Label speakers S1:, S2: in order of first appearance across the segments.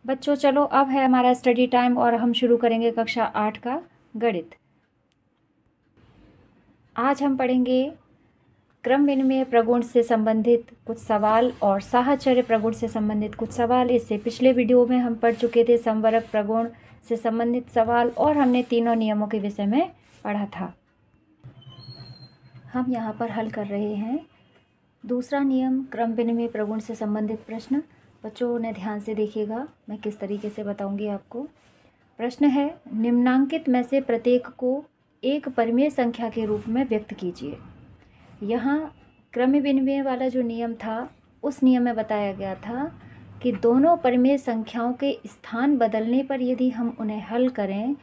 S1: बच्चों चलो अब है हमारा स्टडी टाइम और हम शुरू करेंगे कक्षा 8 का गणित। आज हम पढ़ेंगे क्रम विनिमय प्रगुण से संबंधित कुछ सवाल और साहचर्य प्रगुण से संबंधित कुछ सवाल। इससे पिछले वीडियो में हम पढ़ चुके थे संवरक प्रगुण से संबंधित सवाल और हमने तीनों नियमों के विषय में पढ़ा था। हम यहाँ पर हल कर रहे हैं दूसरा नियम क्रम विनिमय प्रगुण से संबंधित प्रश्न। बच्चों ने ध्यान से देखिएगा, मैं किस तरीके से बताऊंगी आपको। प्रश्न है, निम्नांकित में से प्रत्येक को एक परिमेय संख्या के रूप में व्यक्त कीजिए। यहाँ क्रम विनिमय वाला जो नियम था उस नियम में बताया गया था कि दोनों परिमेय संख्याओं के स्थान बदलने पर यदि हम उन्हें हल करें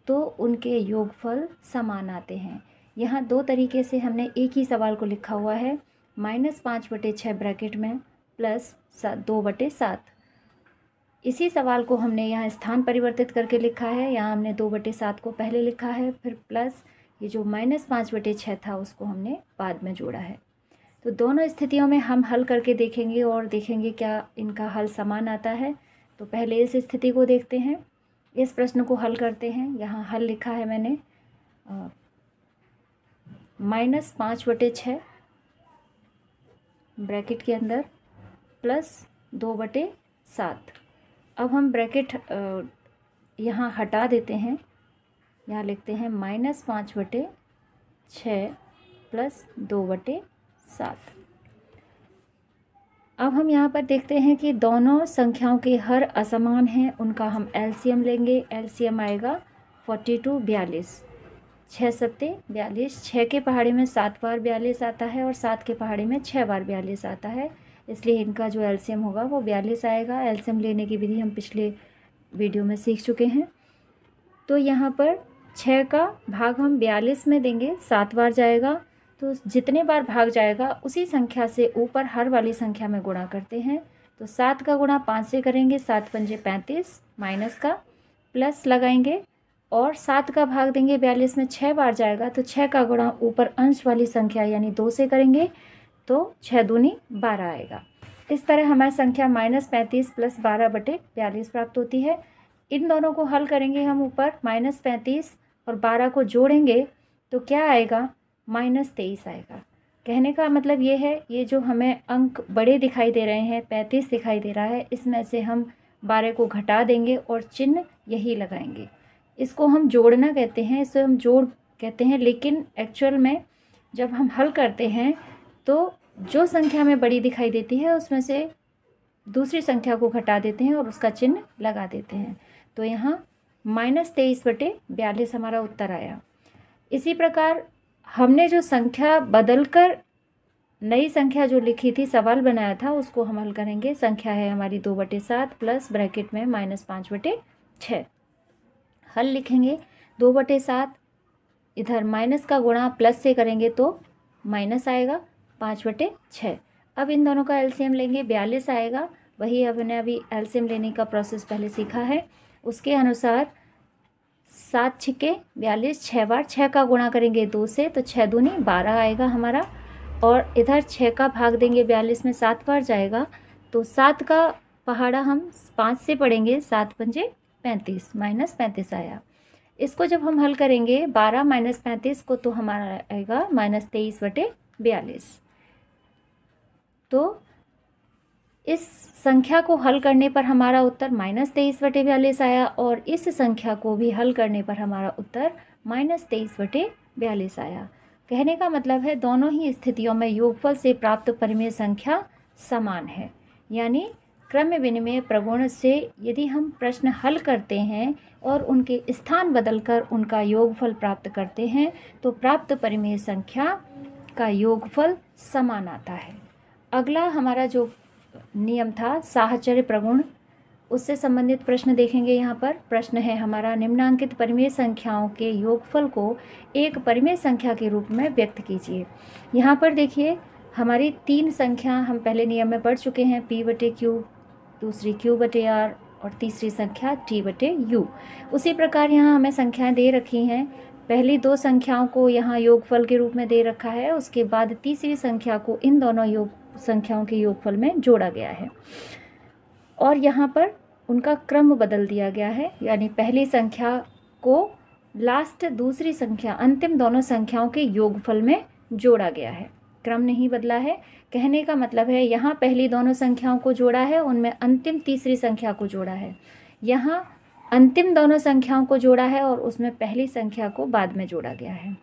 S1: तो उनके योगफल समान आते हैं। यहाँ दो तरीके से हमने एक ही सवाल को लिखा हुआ है, -5/6 ब्रैकेट में प्लस 2/7। इसी सवाल को हमने यहाँ स्थान परिवर्तित करके लिखा है। यहाँ हमने 2/7 को पहले लिखा है, फिर प्लस ये जो -5/6 था उसको हमने बाद में जोड़ा है। तो दोनों स्थितियों में हम हल करके देखेंगे और देखेंगे क्या इनका हल समान आता है। तो पहले इस स्थिति को देखते हैं, इस प्रश्न को हल करते हैं। यहाँ हल लिखा है मैंने -5/6 ब्रैकेट के अंदर प्लस 2/7। अब हम ब्रैकेट यहाँ हटा देते हैं, यहाँ लिखते हैं -5/6 प्लस 2/7। अब हम यहाँ पर देखते हैं कि दोनों संख्याओं के हर असमान हैं, उनका हम एलसीएम लेंगे। एलसीएम आएगा 42 42, 6 सत्ते 42। 6 के पहाड़े में 7 बार 42 आता है और 7 के पहाड़े में 6 बार 42 आता है, इसलिए इनका जो एलसीएम होगा वो 42 आएगा। एलसीएम लेने की विधि हम पिछले वीडियो में सीख चुके हैं। तो यहाँ पर 6 का भाग हम 42 में देंगे, 7 बार जाएगा, तो जितने बार भाग जाएगा उसी संख्या से ऊपर हर वाली संख्या में गुणा करते हैं। तो 7 का गुणा 5 से करेंगे, 7 पंजे 35, माइनस का प्लस लगाएंगे और 7 का भाग देंगे 42 में, 6 बार जाएगा, तो 6 का गुणा ऊपर अंश वाली संख्या यानी 2 से करेंगे तो 6 दूनी 12 आएगा। इस तरह हमारी संख्या -35 प्लस 12/42 प्राप्त होती है। इन दोनों को हल करेंगे हम, ऊपर -35 और 12 को जोड़ेंगे तो क्या आएगा, -23 आएगा। कहने का मतलब ये है, ये जो हमें अंक बड़े दिखाई दे रहे हैं, 35 दिखाई दे रहा है, इसमें से हम 12 को घटा देंगे और चिन्ह यही लगाएंगे। इसको हम जोड़ना कहते हैं, इसे हम जोड़ कहते हैं, लेकिन एक्चुअल में जब हम हल करते हैं तो जो संख्या में बड़ी दिखाई देती है उसमें से दूसरी संख्या को घटा देते हैं और उसका चिन्ह लगा देते हैं। तो यहाँ -23/42 हमारा उत्तर आया। इसी प्रकार हमने जो संख्या बदलकर नई संख्या जो लिखी थी, सवाल बनाया था, उसको हम हल करेंगे। संख्या है हमारी 2/7 प्लस ब्रैकेट में -5/6। हल लिखेंगे 2/7, इधर माइनस का गुणा प्लस से करेंगे तो माइनस आएगा 5/6। अब इन दोनों का एलसीएम लेंगे, 42 आएगा। वही हमने अभी एलसीएम लेने का प्रोसेस पहले सीखा है, उसके अनुसार 7 छिके 42, 6 बार, 6 का गुणा करेंगे 2 से तो 6 दूनी 12 आएगा हमारा। और इधर 6 का भाग देंगे 42 में, 7 बार जाएगा, तो 7 का पहाड़ा हम 5 से पढ़ेंगे, 7 पंजे 35, -35 आया। इसको जब हम हल करेंगे 12 - 35 को, तो हमारा आएगा -23/42। तो इस संख्या को हल करने पर हमारा उत्तर -23/42 आया और इस संख्या को भी हल करने पर हमारा उत्तर -23/42 आया। कहने का मतलब है दोनों ही स्थितियों में योगफल से प्राप्त परिमेय संख्या समान है। यानी क्रम विनिमय प्रगुण से यदि हम प्रश्न हल करते हैं और उनके स्थान बदलकर उनका योगफल प्राप्त करते हैं तो प्राप्त परिमेय संख्या का योगफल समान आता है। अगला हमारा जो नियम था साहचर्य प्रगुण, उससे संबंधित प्रश्न देखेंगे। यहाँ पर प्रश्न है हमारा, निम्नांकित परिमेय संख्याओं के योगफल को एक परिमेय संख्या के रूप में व्यक्त कीजिए। यहाँ पर देखिए हमारी 3 संख्या हम पहले नियम में पढ़ चुके हैं, p/q, दूसरी q/r और तीसरी संख्या t/u। उसी प्रकार यहाँ हमें संख्याएं दे रखी हैं। पहली 2 संख्याओं को यहाँ योगफल के रूप में दे रखा है, उसके बाद तीसरी संख्या को इन दोनों संख्याओं के योगफल में जोड़ा गया है। और यहाँ पर उनका क्रम बदल दिया गया है, यानी पहली संख्या को लास्ट दूसरी संख्या अंतिम दोनों संख्याओं के योगफल में जोड़ा गया है। क्रम नहीं बदला है। कहने का मतलब है यहाँ पहली दोनों संख्याओं को जोड़ा है, उनमें अंतिम तीसरी संख्या को जोड़ा है। यहाँ अंतिम दोनों संख्याओं को जोड़ा है और उसमें पहली संख्या को बाद में जोड़ा गया है।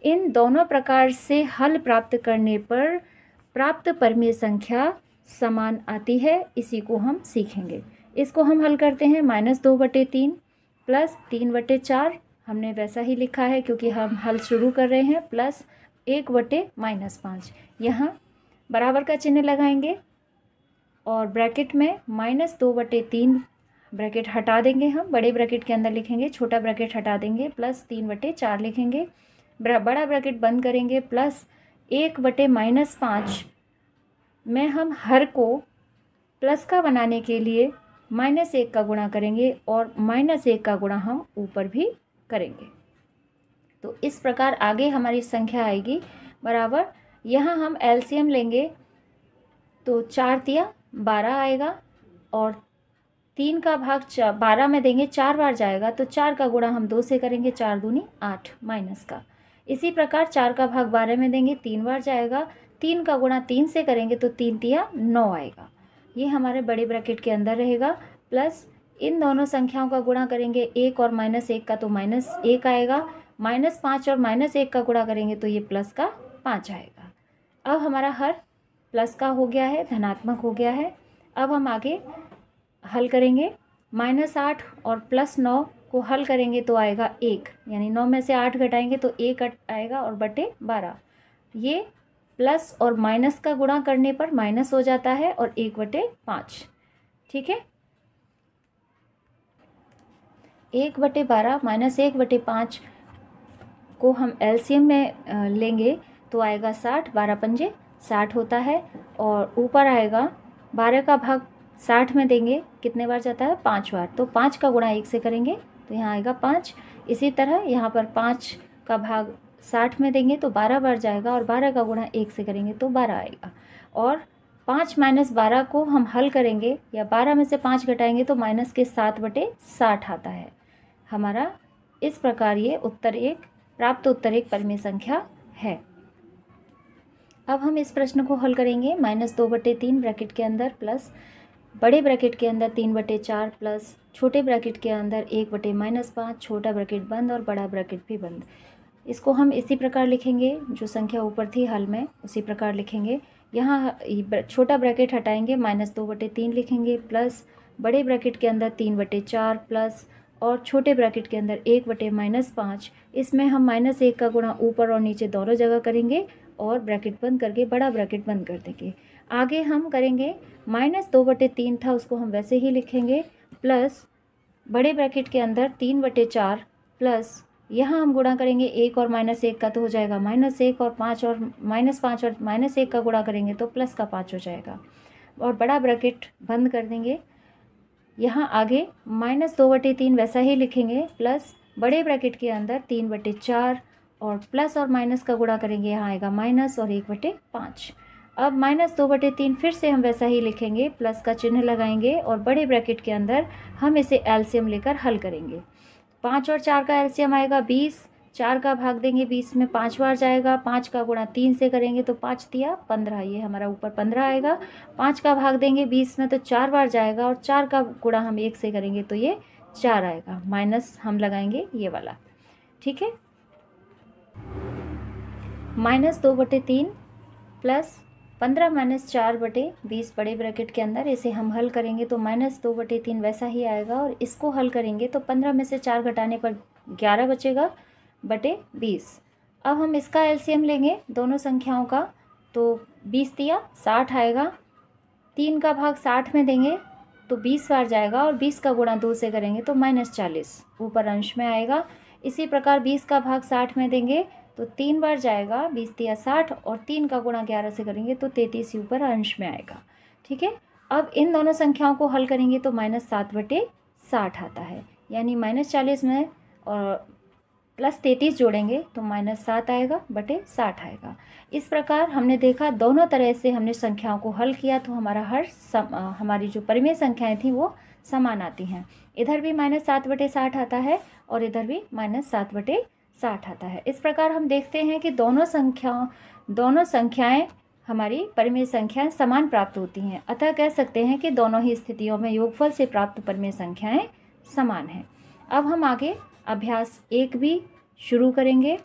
S1: इन दोनों प्रकार से हल प्राप्त करने पर प्राप्त परिमेय संख्या समान आती है। इसी को हम सीखेंगे। इसको हम हल करते हैं। -2/3 प्लस 3/4 हमने वैसा ही लिखा है क्योंकि हम हल शुरू कर रहे हैं, प्लस 1/-5। यहाँ बराबर का चिन्ह लगाएंगे और ब्रैकेट में -2/3 ब्रैकेट हटा देंगे, हम बड़े ब्रैकेट के अंदर लिखेंगे, छोटा ब्रैकेट हटा देंगे, प्लस 3/4 लिखेंगे, बड़ा ब्रैकेट बंद करेंगे, प्लस 1/-5 में हम हर को प्लस का बनाने के लिए -1 का गुणा करेंगे और -1 का गुणा हम ऊपर भी करेंगे। तो इस प्रकार आगे हमारी संख्या आएगी बराबर। यहाँ हम एलसीएम लेंगे तो 4 तिया 12 आएगा और 3 का भाग 12 में देंगे, 4 बार जाएगा तो 4 का गुणा हम 2 से करेंगे, 4 दूनी 8 माइनस का। इसी प्रकार 4 का भाग 12 में देंगे, 3 बार जाएगा, 3 का गुणा 3 से करेंगे तो 3 तिया 9 आएगा। ये हमारे बड़े ब्रैकेट के अंदर रहेगा। प्लस इन दोनों संख्याओं का गुणा करेंगे, 1 और -1 का तो -1 आएगा, -5 और -1 का गुणा करेंगे तो ये प्लस का 5 आएगा। अब हमारा हर प्लस का हो गया है, धनात्मक हो गया है। अब हम आगे हल करेंगे। -8 और +9 को हल करेंगे तो आएगा 1, यानी 9 में से 8 घटाएंगे तो 1 आएगा और बटे 12। ये प्लस और माइनस का गुणा करने पर माइनस हो जाता है और 1/5। ठीक है, 1/12 माइनस 1/5 को हम एलसीएम में लेंगे तो आएगा 60, 12 पंजे 60 होता है और ऊपर आएगा 12 का भाग 60 में देंगे, कितने बार जाता है 5 बार, तो 5 का गुणा 1 से करेंगे तो यहाँ आएगा 5। इसी तरह यहाँ पर 5 का भाग 60 में देंगे तो 12 बार जाएगा और 12 का गुणा 1 से करेंगे तो 12 आएगा। और 5 - 12 को हम हल करेंगे या 12 में से 5 घटाएंगे तो माइनस के 7/60 आता है हमारा। इस प्रकार ये प्राप्त उत्तर एक परिमेय संख्या है। अब हम इस प्रश्न को हल करेंगे। -2/3 ब्रैकेट के अंदर प्लस बड़े ब्रैकेट के अंदर 3/4 प्लस छोटे ब्रैकेट के अंदर 1/-5, छोटा ब्रैकेट बंद और बड़ा ब्रैकेट भी बंद। इसको हम इसी प्रकार लिखेंगे, जो संख्या ऊपर थी हल में उसी प्रकार लिखेंगे। यहाँ छोटा ब्रैकेट हटाएंगे, -2/3 लिखेंगे, प्लस बड़े ब्रैकेट के अंदर 3/4 प्लस और छोटे ब्रैकेट के अंदर 1/-5। इसमें हम -1 का गुणा ऊपर और नीचे दोनों जगह करेंगे और ब्रैकेट बंद करके बड़ा ब्रैकेट बंद कर देंगे। आगे हम करेंगे -2/3 था उसको हम वैसे ही लिखेंगे, प्लस बड़े ब्रैकेट के अंदर 3/4 प्लस यहाँ हम गुणा करेंगे 1 और -1 का तो हो जाएगा -1 और 5 और -5 और -1 का गुणा करेंगे तो प्लस का 5 हो जाएगा और बड़ा ब्रैकेट बंद कर देंगे। यहाँ आगे -2/3 वैसा ही लिखेंगे, प्लस बड़े ब्रैकेट के अंदर 3/4 और प्लस और माइनस का गुणा करेंगे, यहाँ आएगा माइनस और 1/5। अब -2/3 फिर से हम वैसा ही लिखेंगे, प्लस का चिन्ह लगाएंगे और बड़े ब्रैकेट के अंदर हम इसे एलसीएम लेकर हल करेंगे। 5 और 4 का एलसीएम आएगा 20, 4 का भाग देंगे 20 में 5 बार जाएगा, 5 का गुणा 3 से करेंगे तो 5 तिया 15, ये हमारा ऊपर 15 आएगा। 5 का भाग देंगे 20 में तो 4 बार जाएगा और 4 का गुणा हम 1 से करेंगे तो ये 4 आएगा, माइनस हम लगाएंगे ये वाला। ठीक है, -2/3 प्लस 15 - 4/20 बड़े ब्रैकेट के अंदर, इसे हम हल करेंगे तो -2/3 वैसा ही आएगा और इसको हल करेंगे तो 15 में से 4 घटाने पर 11 बचेगा बटे 20। अब हम इसका एलसीएम लेंगे दोनों संख्याओं का, तो 20 तिया 60 आएगा, 3 का भाग 60 में देंगे तो 20 बार जाएगा और 20 का गुणा 2 से करेंगे तो -40 ऊपर अंश में आएगा। इसी प्रकार 20 का भाग 60 में देंगे तो 3 बार जाएगा, 20 तिया 60 और 3 का गुणा 11 से करेंगे तो 33 ऊपर अंश में आएगा। ठीक है, अब इन दोनों संख्याओं को हल करेंगे तो -7/60 आता है, यानी -40 में और +33 जोड़ेंगे तो -7 आएगा बटे 60 आएगा। इस प्रकार हमने देखा दोनों तरह से हमने संख्याओं को हल किया तो हमारा हमारी जो परिमेय संख्याएं थी वो समान आती हैं। इधर भी -7/60 आता है और इधर भी -7/60 आता है। इस प्रकार हम देखते हैं कि दोनों संख्याएं हमारी परिमेय संख्याएं समान प्राप्त होती हैं। अतः कह सकते हैं कि दोनों ही स्थितियों में योगफल से प्राप्त परिमेय संख्याएं समान हैं। अब हम आगे अभ्यास 1 भी शुरू करेंगे।